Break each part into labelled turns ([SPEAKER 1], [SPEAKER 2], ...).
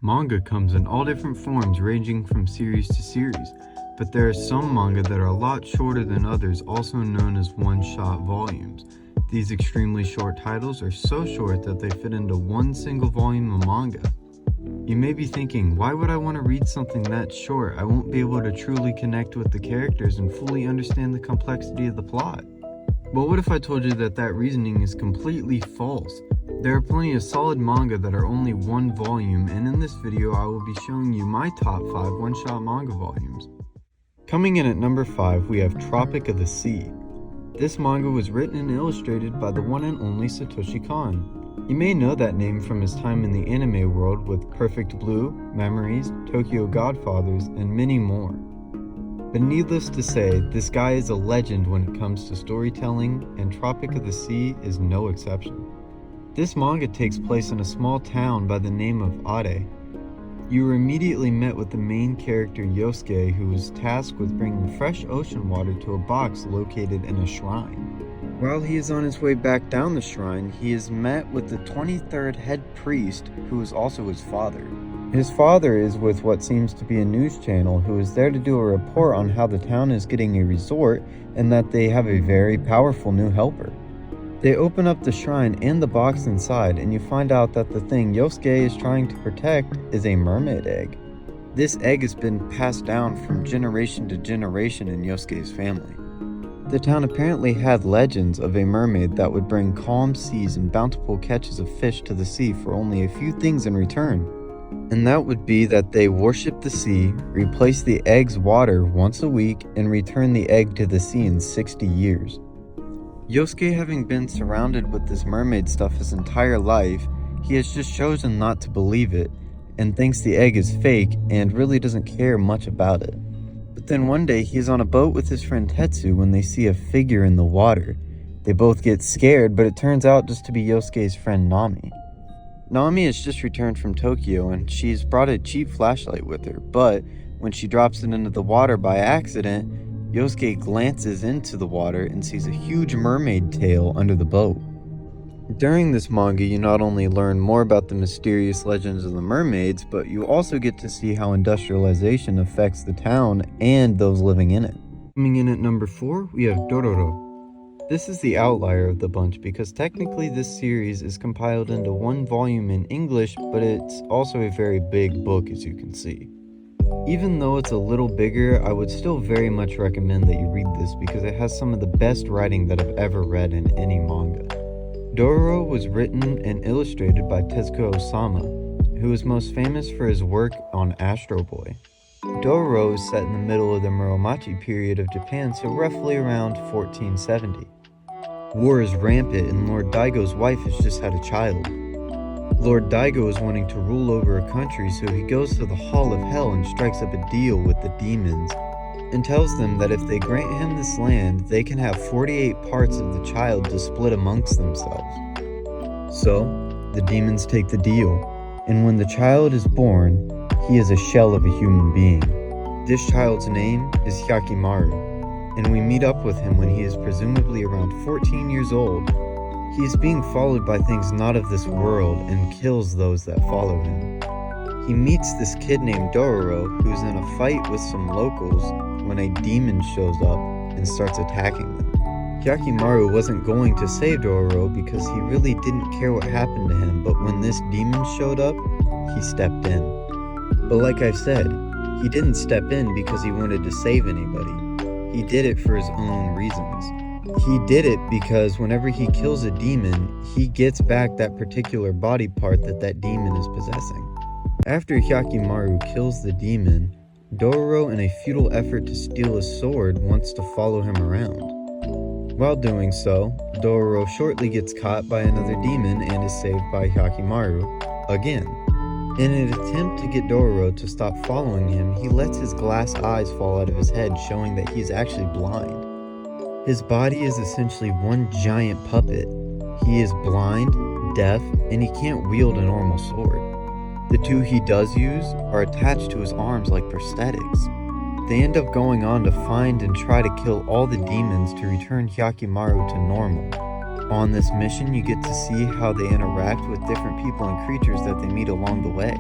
[SPEAKER 1] Manga comes in all different forms ranging from series to series, but there are some manga that are a lot shorter than others, also known as one-shot volumes. These extremely short titles are so short that they fit into one single volume of manga. You may be thinking, why would I want to read something that short? I won't be able to truly connect with the characters and fully understand the complexity of the plot. But what if I told you that that reasoning is completely false? There are plenty of solid manga that are only one volume, and in this video I will be showing you my top 5 one-shot manga volumes. Coming in at number 5, we have Tropic of the Sea. This manga was written and illustrated by the one and only Satoshi Kon. You may know that name from his time in the anime world with Perfect Blue, Memories, Tokyo Godfathers, and many more. But needless to say, this guy is a legend when it comes to storytelling, and Tropic of the Sea is no exception. This manga takes place in a small town by the name of Ade. You are immediately met with the main character Yosuke, who is tasked with bringing fresh ocean water to a box located in a shrine. While he is on his way back down the shrine, he is met with the 23rd head priest, who is also his father. His father is with what seems to be a news channel, who is there to do a report on how the town is getting a resort and that they have a very powerful new helper. They open up the shrine and the box inside, and you find out that the thing Yosuke is trying to protect is a mermaid egg. This egg has been passed down from generation to generation in Yosuke's family. The town apparently had legends of a mermaid that would bring calm seas and bountiful catches of fish to the sea for only a few things in return. And that would be that they worship the sea, replace the egg's water once a week, and return the egg to the sea in 60 years. Yosuke, having been surrounded with this mermaid stuff his entire life, he has just chosen not to believe it, and thinks the egg is fake and really doesn't care much about it. But then one day he is on a boat with his friend Tetsu when they see a figure in the water. They both get scared, but it turns out just to be Yosuke's friend Nami. Nami has just returned from Tokyo and she's brought a cheap flashlight with her, but when she drops it into the water by accident, Yosuke glances into the water and sees a huge mermaid tail under the boat. During this manga, you not only learn more about the mysterious legends of the mermaids, but you also get to see how industrialization affects the town and those living in it. Coming in at number 4, we have Dororo. This is the outlier of the bunch because technically this series is compiled into one volume in English, but it's also a very big book, as you can see. Even though it's a little bigger, I would still very much recommend that you read this because it has some of the best writing that I've ever read in any manga. Dororo was written and illustrated by Tezuka Osamu, who is most famous for his work on Astro Boy. Dororo is set in the middle of the Muromachi period of Japan, so roughly around 1470. War is rampant and Lord Daigo's wife has just had a child. Lord Daigo is wanting to rule over a country, so he goes to the Hall of Hell and strikes up a deal with the demons and tells them that if they grant him this land, they can have 48 parts of the child to split amongst themselves. So, the demons take the deal, and when the child is born, he is a shell of a human being. This child's name is Hyakimaru, and we meet up with him when he is presumably around 14 years old. He is being followed by things not of this world and kills those that follow him. He meets this kid named Dororo, who's in a fight with some locals when a demon shows up and starts attacking them. Hyakimaru wasn't going to save Dororo because he really didn't care what happened to him, but when this demon showed up, he stepped in. But like I've said, he didn't step in because he wanted to save anybody. He did it for his own reasons. He did it because whenever he kills a demon, he gets back that particular body part that demon is possessing. After Hyakimaru kills the demon, Dororo, in a futile effort to steal his sword, wants to follow him around. While doing so, Dororo shortly gets caught by another demon and is saved by Hyakimaru again. In an attempt to get Dororo to stop following him, he lets his glass eyes fall out of his head, showing that he is actually blind. His body is essentially one giant puppet. He is blind, deaf, and he can't wield a normal sword. The two he does use are attached to his arms like prosthetics. They end up going on to find and try to kill all the demons to return Hyakimaru to normal. On this mission, you get to see how they interact with different people and creatures that they meet along the way.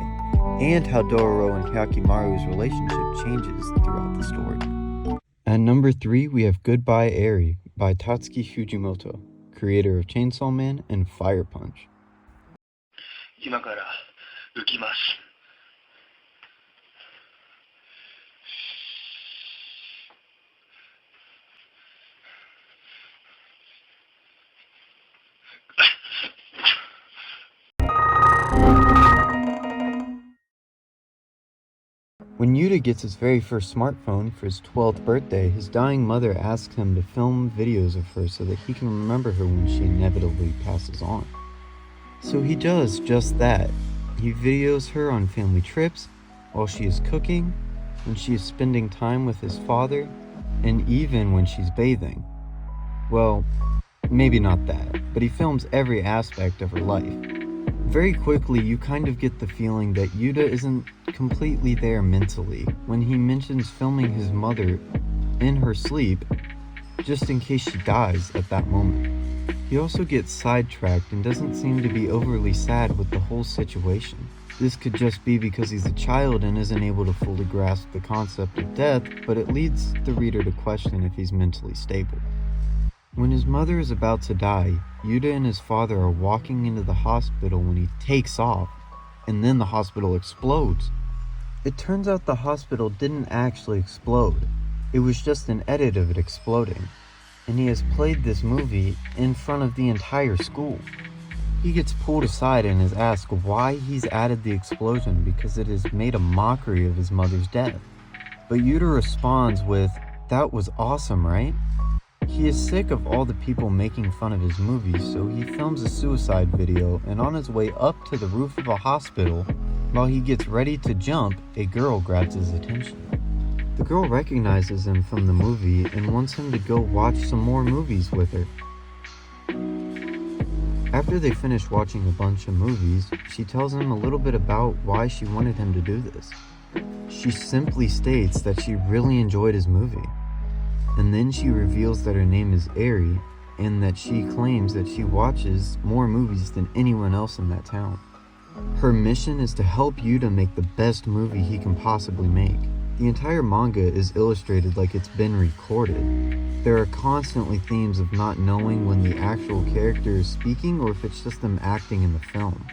[SPEAKER 1] and how Dororo and Hyakimaru's relationship changes throughout the story. At number 3, we have Goodbye Eri by Tatsuki Fujimoto, creator of Chainsaw Man and Fire Punch.
[SPEAKER 2] 今から浮きます。
[SPEAKER 1] When Yuta gets his very first smartphone for his 12th birthday, his dying mother asks him to film videos of her so that he can remember her when she inevitably passes on. So he does just that. He videos her on family trips, while she is cooking, when she is spending time with his father, and even when she's bathing. Well, maybe not that, but he films every aspect of her life. Very quickly, you kind of get the feeling that Yuta isn't completely there mentally when he mentions filming his mother in her sleep just in case she dies at that moment. He also gets sidetracked and doesn't seem to be overly sad with the whole situation. This could just be because he's a child and isn't able to fully grasp the concept of death, but it leads the reader to question if he's mentally stable. When his mother is about to die, Yuta and his father are walking into the hospital when he takes off, and then the hospital explodes. It turns out the hospital didn't actually explode. It was just an edit of it exploding, and he has played this movie in front of the entire school. He gets pulled aside and is asked why he's added the explosion because it has made a mockery of his mother's death. But Yuta responds with, "That was awesome, right?" He is sick of all the people making fun of his movies, so he films a suicide video, and on his way up to the roof of a hospital, while he gets ready to jump, a girl grabs his attention. The girl recognizes him from the movie and wants him to go watch some more movies with her. After they finish watching a bunch of movies, she tells him a little bit about why she wanted him to do this. She simply states that she really enjoyed his movie. And then she reveals that her name is Eri, and that she claims that she watches more movies than anyone else in that town. Her mission is to help Yuta make the best movie he can possibly make. The entire manga is illustrated like it's been recorded. There are constantly themes of not knowing when the actual character is speaking or if it's just them acting in the film.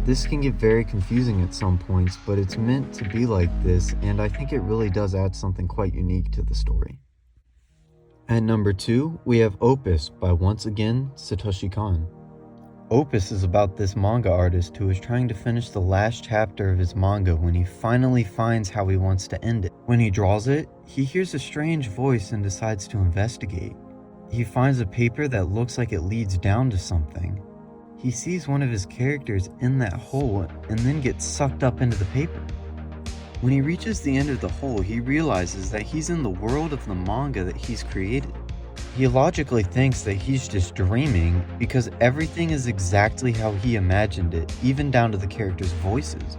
[SPEAKER 1] This can get very confusing at some points, but it's meant to be like this, and I think it really does add something quite unique to the story. At number 2, we have Opus by once again Satoshi Kon. Opus is about this manga artist who is trying to finish the last chapter of his manga when he finally finds how he wants to end it. When he draws it, he hears a strange voice and decides to investigate. He finds a paper that looks like it leads down to something. He sees one of his characters in that hole and then gets sucked up into the paper. When he reaches the end of the hole, he realizes that he's in the world of the manga that he's created. He logically thinks that he's just dreaming because everything is exactly how he imagined it, even down to the characters' voices.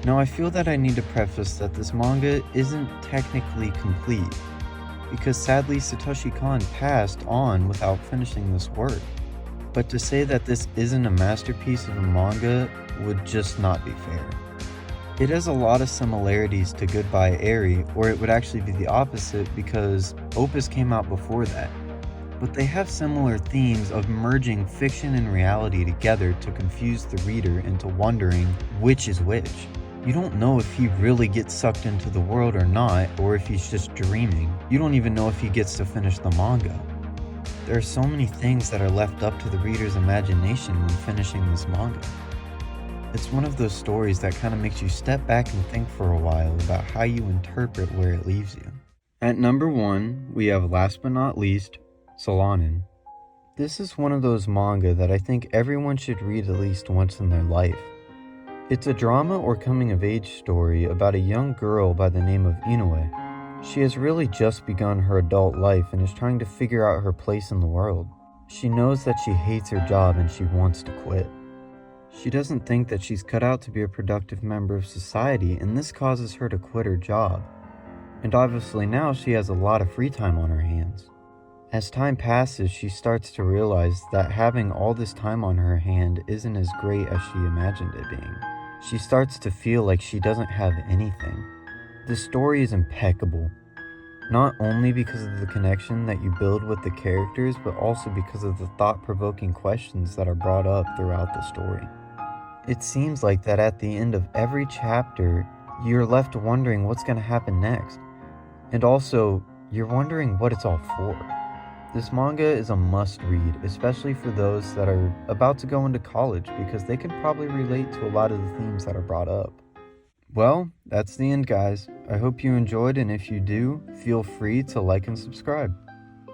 [SPEAKER 1] Now, I feel that I need to preface that this manga isn't technically complete, because sadly Satoshi Kon passed on without finishing this work. But to say that this isn't a masterpiece of a manga would just not be fair. It has a lot of similarities to Goodbye Eri, or it would actually be the opposite because Opus came out before that. But they have similar themes of merging fiction and reality together to confuse the reader into wondering which is which. You don't know if he really gets sucked into the world or not, or if he's just dreaming. You don't even know if he gets to finish the manga. There are so many things that are left up to the reader's imagination when finishing this manga. It's one of those stories that kind of makes you step back and think for a while about how you interpret where it leaves you. At number 1, we have last but not least, Solanin. This is one of those manga that I think everyone should read at least once in their life. It's a drama or coming-of-age story about a young girl by the name of Inoue. She has really just begun her adult life and is trying to figure out her place in the world. She knows that she hates her job and she wants to quit. She doesn't think that she's cut out to be a productive member of society, and this causes her to quit her job. And obviously now she has a lot of free time on her hands. As time passes, she starts to realize that having all this time on her hand isn't as great as she imagined it being. She starts to feel like she doesn't have anything. The story is impeccable, not only because of the connection that you build with the characters, but also because of the thought-provoking questions that are brought up throughout the story. It seems like that at the end of every chapter, you're left wondering what's going to happen next. And also, you're wondering what it's all for. This manga is a must-read, especially for those that are about to go into college, because they can probably relate to a lot of the themes that are brought up. Well, that's the end, guys. I hope you enjoyed, and if you do, feel free to like and subscribe.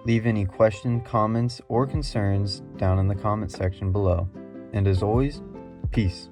[SPEAKER 1] Leave any questions, comments, or concerns down in the comment section below. And as always, peace.